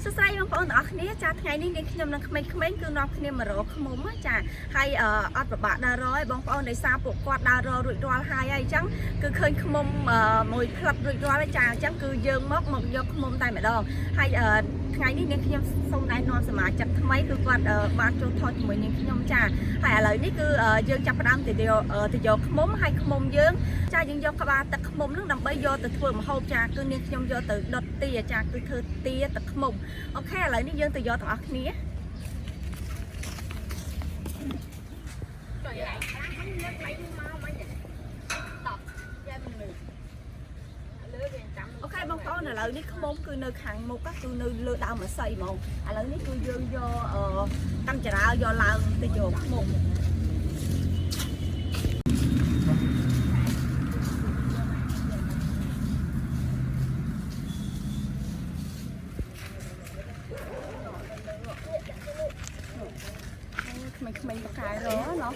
សួស្តីបងប្អូនទាំងអស់គ្នាចាថ្ងៃនេះនាងខ្ញុំនឹងក្មេងៗគឺនាំគ្នាមករកឃ្មុំចាហើយអត់ប្របាក់ដើររយបងប្អូនដោយសារពួកគាត់ដើរររួចរាល់ហើយអញ្ចឹងគឺឃើញឃ្មុំមួយផ្លឹបរួចរាល់ចាអញ្ចឹងគឺយើងមកយកឃ្មុំតែម្ដងហើយថ្ងៃនេះនាងខ្ញុំសូមណែនាំសមាជិកថ្មីគឺគាត់បានចូលថតជាមួយនាងខ្ញុំចាហើយឥឡូវនេះគឺយើងចាប់ផ្ដើមទៅយកឃ្មុំហើយឃ្មុំយើងចាយើងយកក្បាលទឹកឃ្មុំហ្នឹងដើម្បីយកទៅធ្វើម្ហូបចាគឺនាងខ្ញុំយកទៅដុតទាចាគឺធ្វើទាទឹកឃ្មុំអូខេឥឡូវនេះយើងទៅយកទាំងអស់គ្នាអូខេបងប្អូនឥឡូវនេះឃ្មុំគឺនៅខាងមុខគឺនៅលើដើមម្សៅហ្មងឥឡូវនេះគឺយើងយកកាន់ចរាយកឡើងទៅយកឃ្មុំក្មេងៗបកាយរណោះ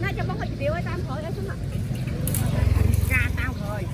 น่าจะบอกให้เดี๋ยวไว้ตามขอได้ใช่ไหมกาตามขอឥ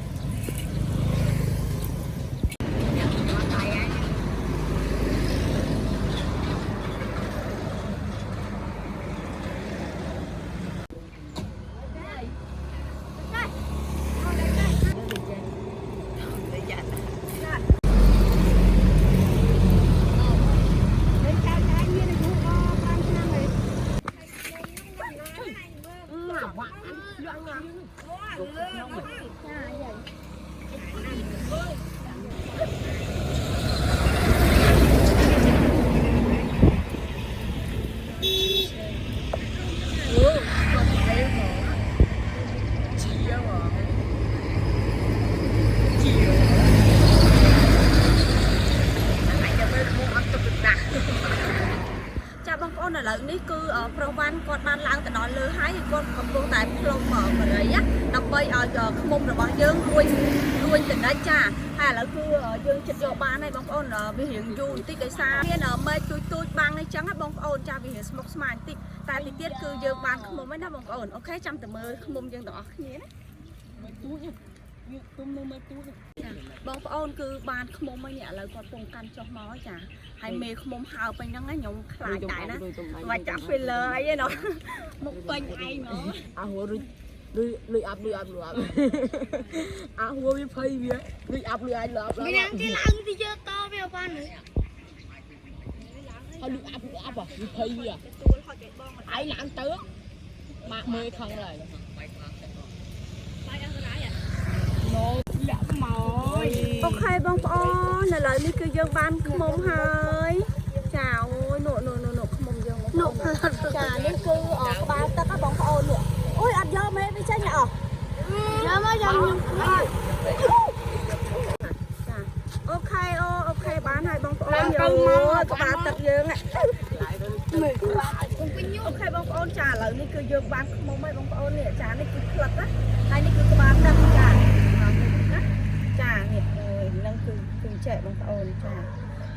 ឡូវនេះគឺប្រវ័នគាត់បានឡើងទៅដល់លើហើយគាត់កំពុងតែផ្លុំបរិយដើម្បីឲ្យឃ្មុំរបស់យើងរួញទៅដាច់ចាហើយឥឡូវគឺយើងចិត្តយកបានហើយបងប្អូនវារៀងយូរបន្តិចដោយសារមានមេឃទូចបាំងអញ្ចឹងបងប្អូនចាវារៀងស្មុគស្មាញបន្តិចតែទីទៀតគឺយើងបានឃ្មុំហើយណាបងប្អូនអូខេចាំតែមើលឃ្មុំយើងទាំងអស់គ្នាណាទុំនៅមើលទូចបងប្អូនគឺបានឃ្មុំហើយនេះឥឡូវគាត់ពងកាន់ចុះមកចាហើយមេឃ្មុំហើពេញហ្នឹងខ្ញុំខ្លាចតែណាមកចាប់ filler អីណោះមុខពេញឯងហ្មងអាហួរលុយអាប់អាហួរវាភ័យវាលុយអាប់លុយអាចលើអាប់វាយ៉ាងទីឡើងទីយកតវាបានហើយលុយអាប់វាភ័យវាទួលហត់គេបងឯងឡើងទៅម៉ាក់មើលខឹងហើយបាយអស់រ៉ាយអូខេបងប្អូនឥឡូវនេះគឺយើងបានឃ្មុំហើយចាអូយនោះឃ្មុំយើងនោះចានេះគឺក្បាលទឹកណាបងប្អូននេះអូយអត់យកមេវាចេញអស់យកមកយកខ្ញុំចាអូខេបានហើយបងប្អូនយកក្បាលទឹកយើងអូខេបងប្អូនចាឥឡូវនេះគឺយើងបានឃ្មុំហើយបងប្អូននេះចានេះគឺផ្លឹកណាហើយនេះគឺក្បាលទឹកចាចានេះនឹងគឺចេះបងប្អូនចា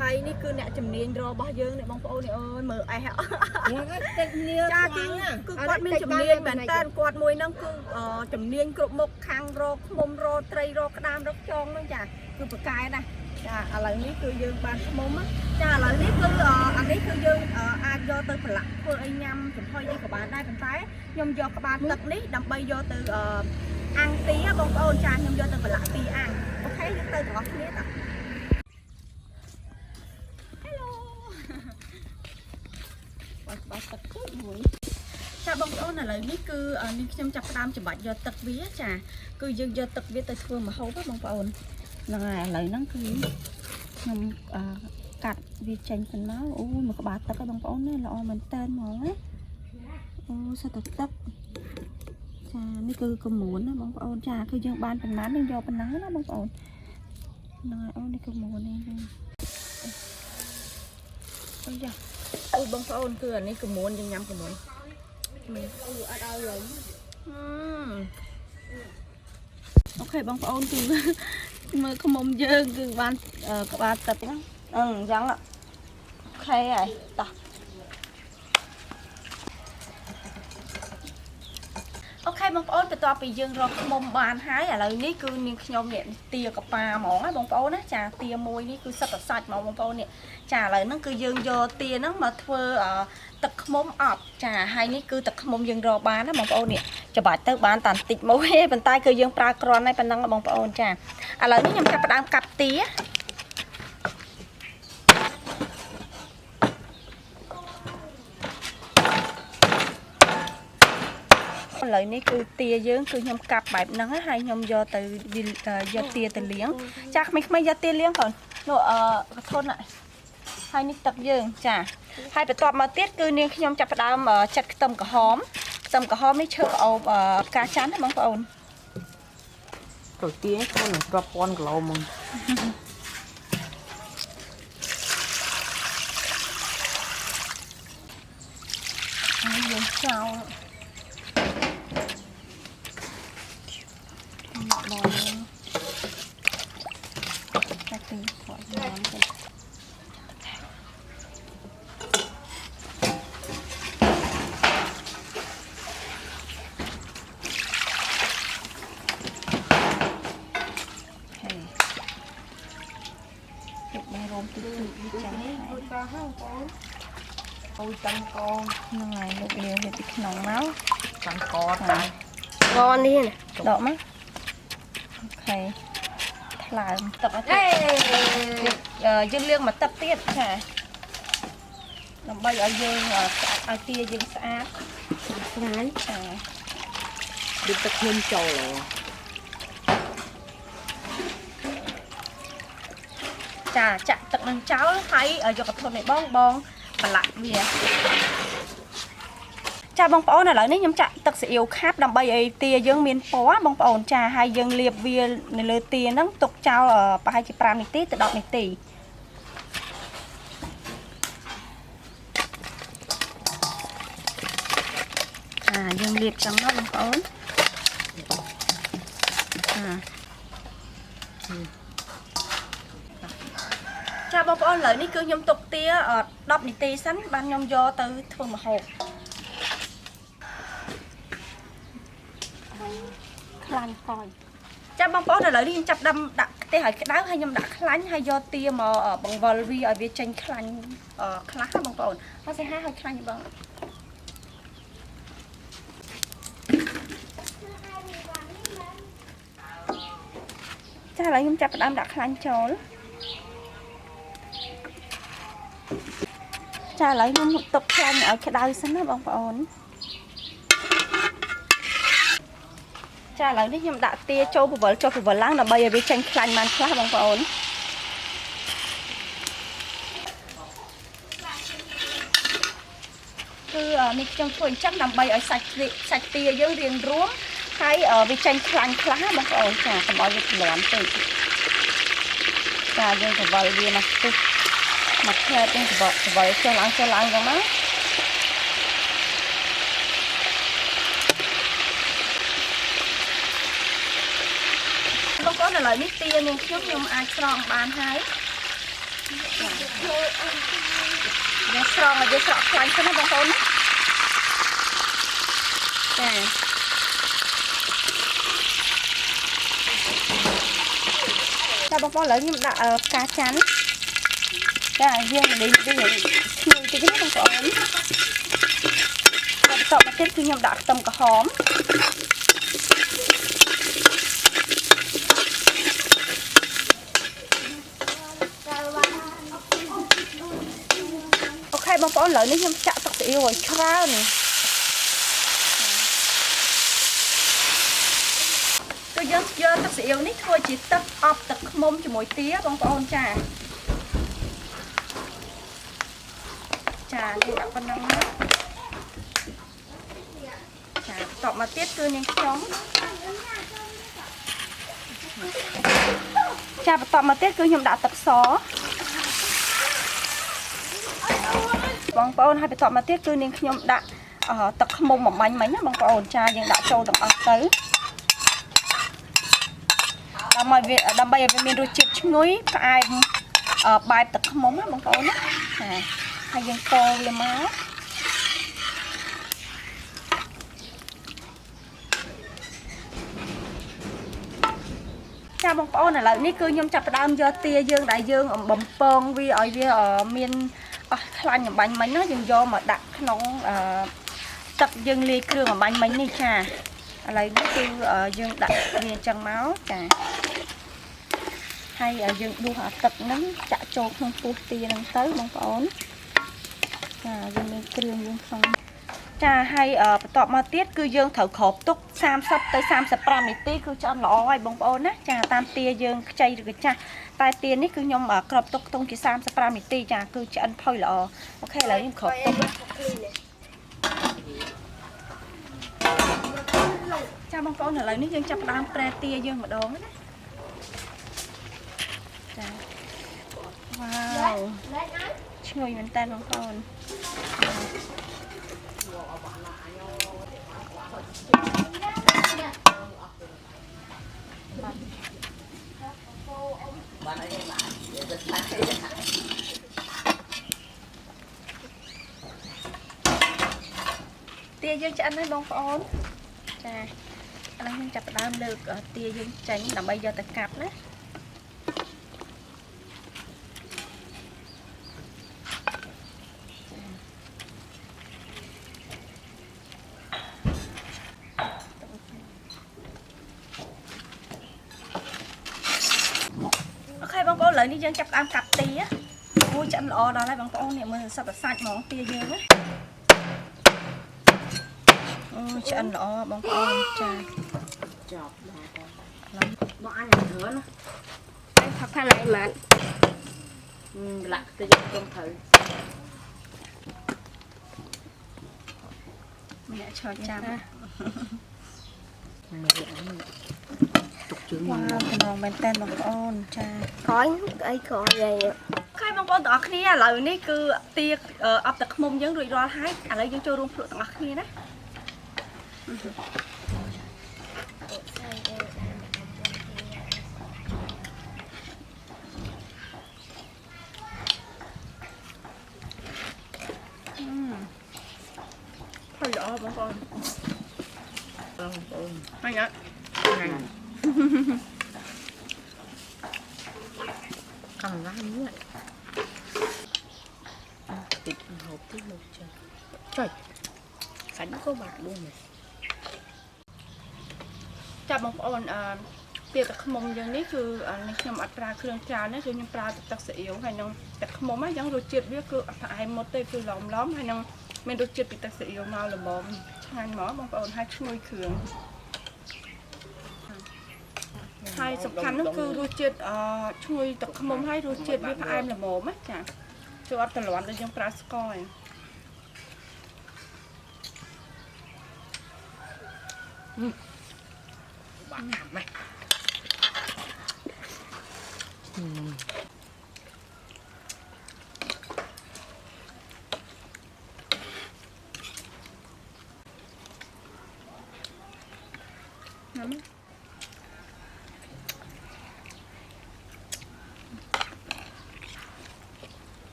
ហើយនេះគឺអ្នកជំនាញរបស់យើងនេះបងប្អូននេះអើយមើលអេះចាគឺគាត់មានជំនាញមែនតើគាត់មួយហ្នឹងគឺជំនាញគ្រប់មុខខាងរកឃ្មុំរកត្រីរកក្តាមរកចងហ្នឹងចាគឺប្រកែណាចាឥឡូវនេះគឺយើងបានឃ្មុំចាឥឡូវនេះគឺអានេះគឺយើងអាចយកទៅប្រឡាក់ធ្វើអីញ៉ាំចំហុយអីក៏បានដែរប៉ុន្តែខ្ញុំយកក្បាលទឹកនេះដើម្បីយកទៅអាំងទីបងប្អូនចាខ្ញុំយកទៅប្រឡាក់ទីអាំងអូខេយើងទៅទាំងអស់គ្នាតាទឹកមួយចាបងប្អូនឥឡូវនេះគឺនេះខ្ញុំចាប់ផ្ដើមច្របាច់យកទឹកវាចាគឺយើងយកទឹកវាទៅធ្វើម្ហូបបងប្អូនហ្នឹងហើយឥឡូវហ្នឹងគឺខ្ញុំកាត់វាចេញទៅមកអូមួយក្បាលទឹកហ្នឹងបងប្អូនណាល្អមែនតើហ្មងណាអូសត្វទឹកចានេះគឺកមួនណាបងប្អូនចាគឺយើងបានប៉ុន្មានយើងយកប៉ុណ្ណឹងណាបងប្អូនហ្នឹងហើយអូនេះកមួននេះអូយ៉ាអូបងប្អូនគឺអានេះកមួនយើងញ៉ាំកមួនអត់ឲ្យលុយអូខេបងប្អូនគឺមើលឃ្មុំយើងគឺបានក្បាលទឹកហ្នឹងអញ្ចឹងអូខេហើយតោះ บางคนไปต่อไปยังรอมุมบานหายอะไรนี่คือนี่ขยมเนี่ยเตียกับปลาหมองบางคนนะจ่าเตียมวยนี่คือสัตว์สัตว์หมองบางคนเนี่ยจ่าอะไรนั่นคือยังโยเตียนั่งมาเทอตะขมออบจ่าให้นี่คือตะขมยังรอบานนะบางคนเนี่ยจะบาดเตอร์บานตันติดมวยเป็นใต้คือยังปลากรอนในเป็นนั่งบางคนจ่าอะไรนี่ยังจะประดามกับเตียเลยนี่คือเตียเยอะคือยำกับแบบนั้นให้ยำยอtừยอเตียtừเลี้ยงจากไม่ยอเตียเลี้ยงก่อนโน่ขอโทษหน่อยให้นี่ตับเยอะจ้ะให้ไปตอบมาเตี้ยคือเนี่ยยำจับดามจัดตำกระหอมนี่เชื่อเอากาชั้นให้บางคนตัวเตี้ยคนกระปอนกับเรามึงเยอะเจ้าบอลจะตีขอน้ำกันเก็บใบรมตื้อๆจังเลยปลาห้างกองเอาจังกองยังไงลูกเลี้ยงเห็ดติดขนมเนาะจังกอดได้กอนนี่นะดอกมั้ยโอเคถลายตับอะไรยืนเลี้ยงมาตับเตี้ยค่ะลำใบเอาเยอะเอาเตี้ยยังสะอาดนั้นดึกตะเคียนโจเลยจ่าจัดตักนังเจ้าให้ยกกระทนในบ้องปลาเวียจ่าบางปอนน่ะเหรอนี่ยำจ่าตักเสียวคาบดำใบไอเตียยังมีนปอบางปอนจ่าให้ยังเรียบเวียในเลยเตียนั่งตกเจ้าปลาให้จิปรามนิตีแต่ดอกนิตียังเรียบจังเนาะบางปอนจ่าบางปอนเหรอนี่คือยำตกเตียดอกนิตีสั้นบางยำยอtừ thường mà hộp khăn coi cha bông bó này lại đi chặt đâm đặt tê hỏi cái đá hay nhầm đặt khăn hay do tia mà ở bằng vò vi ở phía trên khăn khá bằng bồn nó sẽ hai khăn như bằng cha lại nhầm chặt đâm đặt khăn trốn cha lại nhầm tập khăn ở cái đáy sẵn nó bằng bồn cha lại nhầm đặt tia cho phụ vợ láng là bây giờ bị tranh khăn man khá bằng bồnคือนี่จังฝนจักนำใบเอาสักเตียยังเรียงร่วมให้วิจัยคลังคล้าบางคนจ้ะสบายจะหลอนติดจ้ะยังสบายดีนะตุ๊กมาแค่ยังสบายเชื่อล้างกันมั้งบางคนอะไรนี่เตียยังชุ่มยังอายครองบานให้ยังสองจะสอบคลังใช่ไหมบางคนจ้ะถ้าบางคนเหลือนี่มันกาจันจ้ะยังดีคิวที่นี่บางคนต่อมาเต้นคือยำดักตำกระหอมบางคนเหล่านี้ยังจะตักสีหัวคราวนี่ก็เยอะตักสีหัวนี่thôi chỉตักออกตักมุมจะมวยเตี้ยบางคนจ้านี่ดักคนนั้นจ้าตอบมาเตี้ยคือยังช้องจ้าตอบมาเตี้ยคือยังดักตักซอบางปอนให้ไปตอบมาเตี้ยคือนิ่งขยมดะตักขมมามันนะบางปอนชายังดะโจดังอักtới đâm bay về miền ruột chuối phải bàiตักขมนะบางปอนนะให้ยังโตเลยม้า บางคนน่ะแล้วนี่คือยมจับดามยอเตียยืงได้ยืงบ่มปองวีอ้อยวีมีนคลานอย่างบันมันเนาะยังยอมาดักน้องตักยืงเลียเครื่องบันมันนี่ค่ะอะไรนี่คือยืงดักเลียจังเมาส์จ้ะให้ยืงดูหาตักนั้นจะโจกក្នុងពោះទានឹងទៅបងប្អូនចាយើងមានគ្រឿងយើងក្នុងចាហើយបន្ទាប់មកទៀតគឺយើងត្រូវក្របទុក30ទៅ35នាទីគឺឆ្អិនល្អហើយបងប្អូនណាចាតាមទាយើងខ្ចីឬក៏ចាស់តែទានេះគឺខ្ញុំក្របទុកខ្ទង់ជា35នាទីចាគឺឆ្អិនផុយល្អអូខេឥឡូវខ្ញុំក្របទុកចាបងប្អូនឥឡូវនេះយើងចាប់ផ្ដើមប្រែទាយើងម្ដងណាចាវ៉ាវឈ្ងុយមែនតើបងប្អូនទាយើងឆ្អិនហើយបងប្អូនចាឥឡូវខ្ញុំចាប់ផ្ដើមលើកទាយើងចេញដើម្បីយកទៅកាប់ណាអូខេបងប្អូនឥឡូវនេះយើងចាប់ផ្ដើមកាប់ទាអូឆ្អិនល្អដល់ហើយបងប្អូននេះមើលសត្វសាច់ហ្មងទាយើងណាអូឆ្អិនល្អបងប្អូនចាចប់បងអញអឺណាអញផាក់ផាណៃម៉ាត់លាក់ទៅយកខ្ញុំត្រូវអ្នកឈរចាំទុកជើងវ៉ាវខ្នងមែនតើបងប្អូនចាក្រោយអីក្រោយvậyខែបងប្អូនទាំងអស់គ្នាឥឡូវនេះគឺទាអប់ទឹកខ្មុំយើងរួចរាល់ហើយឥឡូវយើងចូលរួមភ្លក់ទាំងអស់គ្នាណាhơiល្អបងប្អូនអញអត់កំឡាញនេះតិចហូបតិចមកចុចសាច់ក៏បាក់ដូចនេះចាប់បងប្អូនពាក្យទឹកខ្មុំយ៉ាងនេះគឺនេះខ្ញុំអត់ប្រើគ្រឿងច្រើនទេគឺខ្ញុំប្រើទឹកស៊ីអ៊ីវហើយនឹងទឹកខ្មុំហ្នឹងយ៉ាងរសជាតិវាគឺអត់ផ្អែមមកទេគឺឡំហើយនឹងមានរសជាតិពីទឹកស៊ីអ៊ីវមកល្មមឆ្ងាញ់មកបងប្អូនហើយឈ្ងុយគ្រឿងហើយសំខាន់នោះគឺរសជាតិឈ្ងុយទឹកខ្មុំហើយរសជាតិវាផ្អែមល្មមណាចាជួយអត់ត្រលាន់ដូចយើងប្រើស្ករបាក់ម៉េច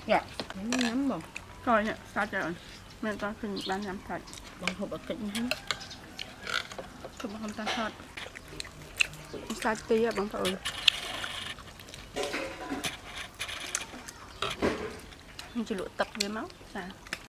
dạ nhắm mà coi nè sao trời mình ta từng đang nhắm thật bằng hộp ở cạnh hết không bằng ta thật sao tía bằng thôi mình chỉ lụa tập với máu sao